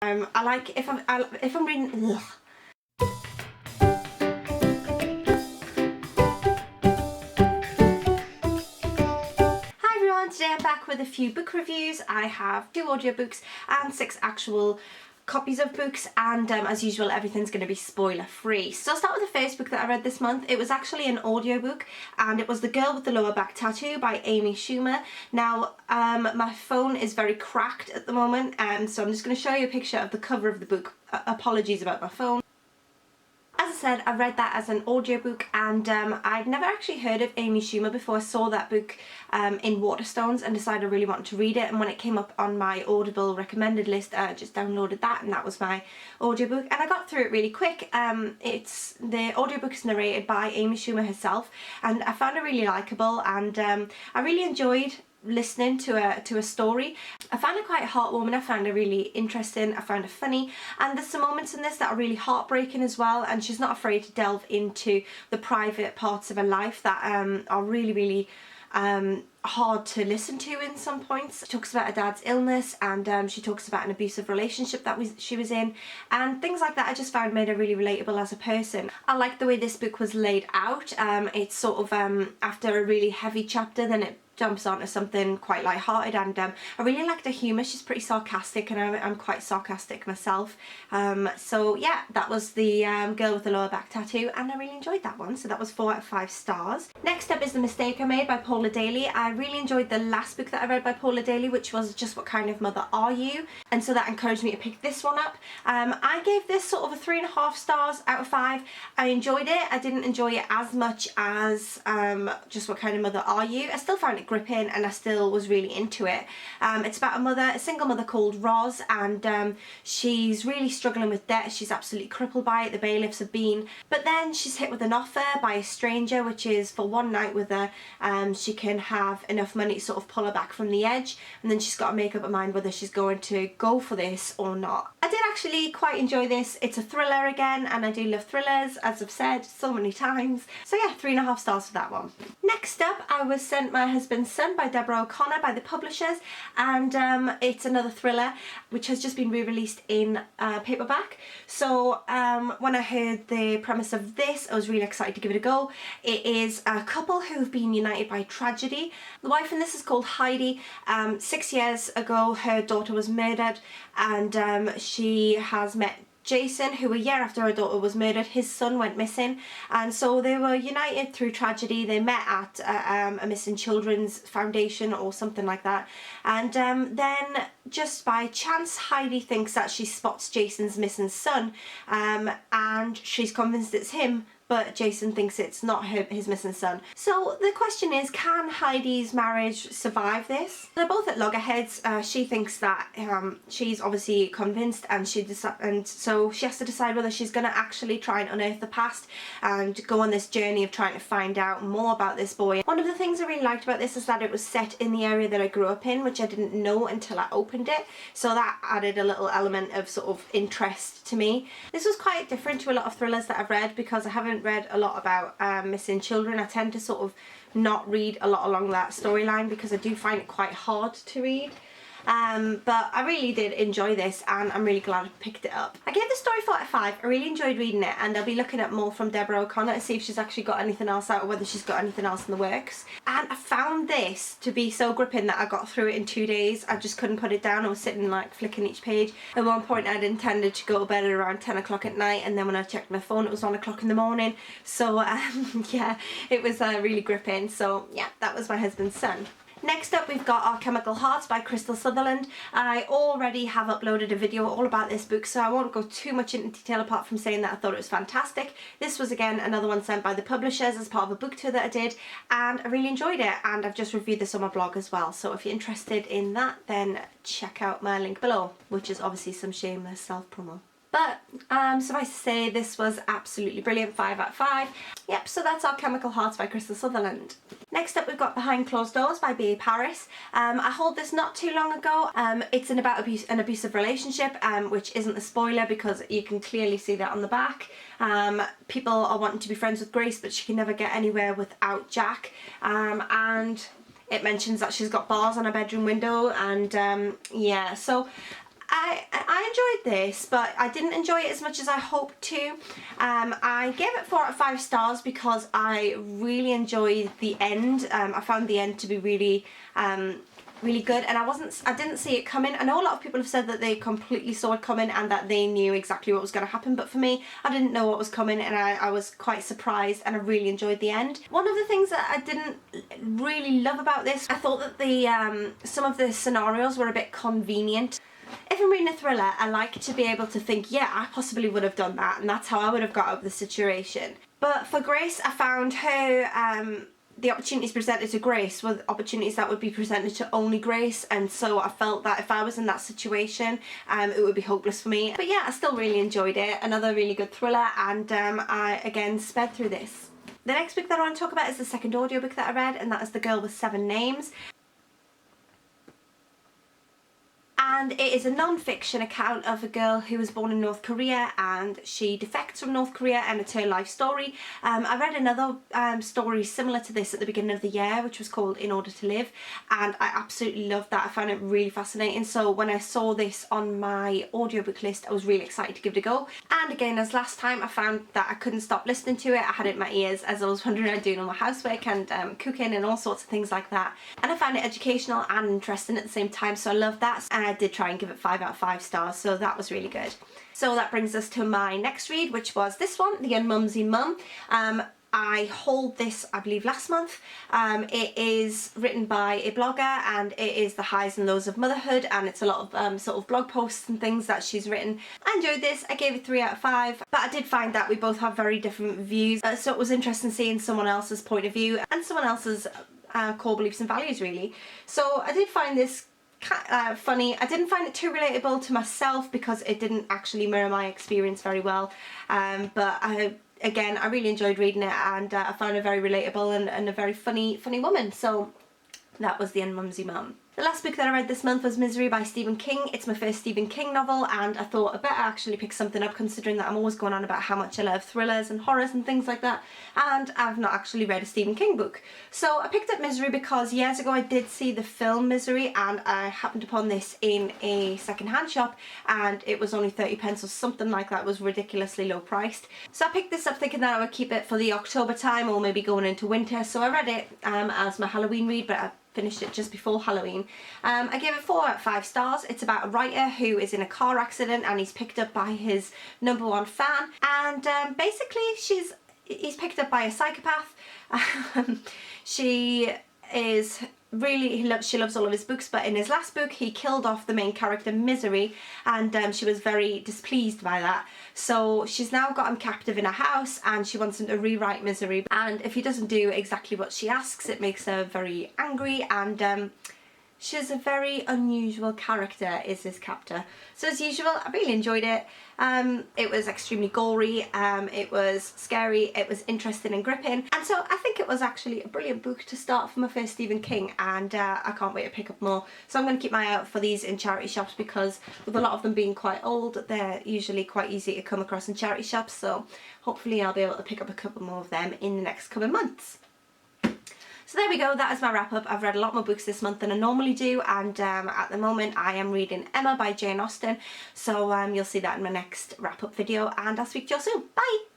I like if I'm reading. Ugh. Hi everyone, today I'm back with a few book reviews. I have 2 audiobooks and 6 actual copies of books, and as usual everything's going to be spoiler free. So I'll start with the first book that I read this month. It was actually an audiobook and it was The Girl with the Lower Back Tattoo by Amy Schumer. Now my phone is very cracked at the moment, and so I'm just going to show you a picture of the cover of the book. Apologies about my phone. As I said, I read that as an audiobook, and I'd never actually heard of Amy Schumer before I saw that book in Waterstones and decided I really wanted to read it. And when it came up on my Audible recommended list, I just downloaded that, and that was my audiobook, and I got through it really quick. The audiobook is narrated by Amy Schumer herself, and I found it really likeable, and I really enjoyed listening to a story. I found it quite heartwarming, I found it really interesting, I found it funny, and there's some moments in this that are really heartbreaking as well, and she's not afraid to delve into the private parts of her life that are really hard to listen to in some points. She talks about her dad's illness, and she talks about an abusive relationship that she was in, and things like that I just found made her really relatable as a person. I like the way this book was laid out. It's sort of after a really heavy chapter, then it jumps onto something quite light-hearted, and I really liked her humour. She's pretty sarcastic, and I'm quite sarcastic myself. So yeah, that was The Girl with the Lower Back Tattoo, and I really enjoyed that one, so that was 4 out of 5 stars. Next up is The Mistake I Made by Paula Daly. I really enjoyed the last book that I read by Paula Daly, which was Just What Kind of Mother Are You? And so that encouraged me to pick this one up. I gave this sort of a 3.5 stars out of 5. I enjoyed it. I didn't enjoy it as much as Just What Kind of Mother Are You? I still found it gripping, and I still was really into it. It's about a single mother called Roz, and she's really struggling with debt. She's absolutely crippled by it, the bailiffs have been. But then she's hit with an offer by a stranger, which is for one night with her, she can have enough money to sort of pull her back from the edge, and then she's got to make up her mind whether she's going to go for this or not. I did actually quite enjoy this. It's a thriller again, and I do love thrillers, as I've said so many times. So yeah, 3.5 stars for that one. Next up, I was sent My Husband's Son by Deborah O'Connor by The Publishers, and it's another thriller which has just been re-released in paperback. So when I heard the premise of this, I was really excited to give it a go. It is a couple who've been united by tragedy. The wife in this is called Heidi. 6 years ago her daughter was murdered, and she has met Jason, who a year after her daughter was murdered, his son went missing, and so they were united through tragedy. They met at a missing children's foundation or something like that, and then just by chance Heidi thinks that she spots Jason's missing son, and she's convinced it's him, but Jason thinks it's not his missing son. So the question is, can Heidi's marriage survive this? They're both at loggerheads. She thinks that she's obviously convinced, and so she has to decide whether she's going to actually try and unearth the past and go on this journey of trying to find out more about this boy. One of the things I really liked about this is that it was set in the area that I grew up in, which I didn't know until I opened it, so that added a little element of sort of interest to me. This was quite different to a lot of thrillers that I've read, because I haven't read a lot about missing children. I tend to sort of not read a lot along that storyline because I do find it quite hard to read. But I really did enjoy this, and I'm really glad I picked it up. I gave the story 4 out of 5. I really enjoyed reading it, and I'll be looking at more from Deborah O'Connor to see if she's actually got anything else out, or whether she's got anything else in the works. And I found this to be so gripping that I got through it in 2 days. I just couldn't put it down. I was sitting like flicking each page. At one point I'd intended to go to bed at around 10 o'clock at night, and then when I checked my phone it was 1 o'clock in the morning. So yeah, it was really gripping. So yeah, that was My Husband's Son. Next up we've got Our Chemical Hearts by Crystal Sutherland. I already have uploaded a video all about this book, so I won't go too much into detail apart from saying that I thought it was fantastic. This was again another one sent by The Publishers as part of a book tour that I did, and I really enjoyed it, and I've just reviewed this on my blog as well, so if you're interested in that then check out my link below, which is obviously some shameless self-promo. But suffice to say, this was absolutely brilliant, 5 out of 5. Yep, so that's Our Chemical Hearts by Crystal Sutherland. Next up we've got Behind Closed Doors by B.A. Paris. I hauled this not too long ago. It's an abusive relationship, which isn't a spoiler because you can clearly see that on the back. People are wanting to be friends with Grace, but she can never get anywhere without Jack. And it mentions that she's got bars on her bedroom window, and yeah, so I enjoyed this, but I didn't enjoy it as much as I hoped to. I gave it 4 out of 5 stars because I really enjoyed the end. I found the end to be really really good, and I didn't see it coming. I know a lot of people have said that they completely saw it coming and that they knew exactly what was going to happen, but for me, I didn't know what was coming, and I was quite surprised, and I really enjoyed the end. One of the things that I didn't really love about this, I thought that the some of the scenarios were a bit convenient. If I'm reading a thriller, I like to be able to think, yeah, I possibly would have done that, and that's how I would have got out of the situation. But for Grace, I found her the opportunities presented to Grace were opportunities that would be presented to only Grace, and so I felt that if I was in that situation, it would be hopeless for me. But yeah, I still really enjoyed it. Another really good thriller, and I again sped through this. The next book that I want to talk about is the second audiobook that I read, and that is The Girl with Seven Names. And it is a non-fiction account of a girl who was born in North Korea and she defects from North Korea, and it's her life story. I read another story similar to this at the beginning of the year, which was called In Order to Live, and I absolutely loved that. I found it really fascinating, so when I saw this on my audiobook list, I was really excited to give it a go. And again, as last time, I found that I couldn't stop listening to it. I had it in my ears as I was wandering around doing all my housework and cooking and all sorts of things like that, and I found it educational and interesting at the same time, so I loved that. And I did try and give it 5 out of 5 stars, so that was really good. So that brings us to my next read, which was this one, The Unmumsy Mum. I hauled this, I believe, last month. It is written by a blogger, and it is the highs and lows of motherhood, and it's a lot of sort of blog posts and things that she's written. I enjoyed this. I gave it 3 out of 5, but I did find that we both have very different views, so it was interesting seeing someone else's point of view and someone else's core beliefs and values, really. So I did find this funny. I didn't find it too relatable to myself because it didn't actually mirror my experience very well, but again, I really enjoyed reading it, and I found her very relatable and a very funny woman, so that was The Unmumsy Mum. The last book that I read this month was Misery by Stephen King. It's my first Stephen King novel, and I thought I better actually pick something up, considering that I'm always going on about how much I love thrillers and horrors and things like that, and I've not actually read a Stephen King book. So I picked up Misery because years ago I did see the film Misery, and I happened upon this in a second-hand shop, and it was only 30p or something like that. It was ridiculously low priced. So I picked this up thinking that I would keep it for the October time, or maybe going into winter, so I read it as my Halloween read, but I finished it just before Halloween. I gave it 4 out of 5 stars. It's about a writer who is in a car accident, and he's picked up by his #1 fan, and basically he's picked up by a psychopath. She loves all of his books, but in his last book he killed off the main character Misery, and she was very displeased by that. So she's now got him captive in a house, and she wants him to rewrite Misery, and if he doesn't do exactly what she asks, it makes her very angry, and she's a very unusual character, is this captor. So as usual, I really enjoyed it. It was extremely gory, it was scary, it was interesting and gripping, and so I think it was actually a brilliant book to start for my first Stephen King, and I can't wait to pick up more. So I'm going to keep my eye out for these in charity shops, because with a lot of them being quite old, they're usually quite easy to come across in charity shops, so hopefully I'll be able to pick up a couple more of them in the next couple of months. So there we go, that is my wrap up. I've read a lot more books this month than I normally do, and at the moment I am reading Emma by Jane Austen, so you'll see that in my next wrap up video, and I'll speak to you all soon. Bye!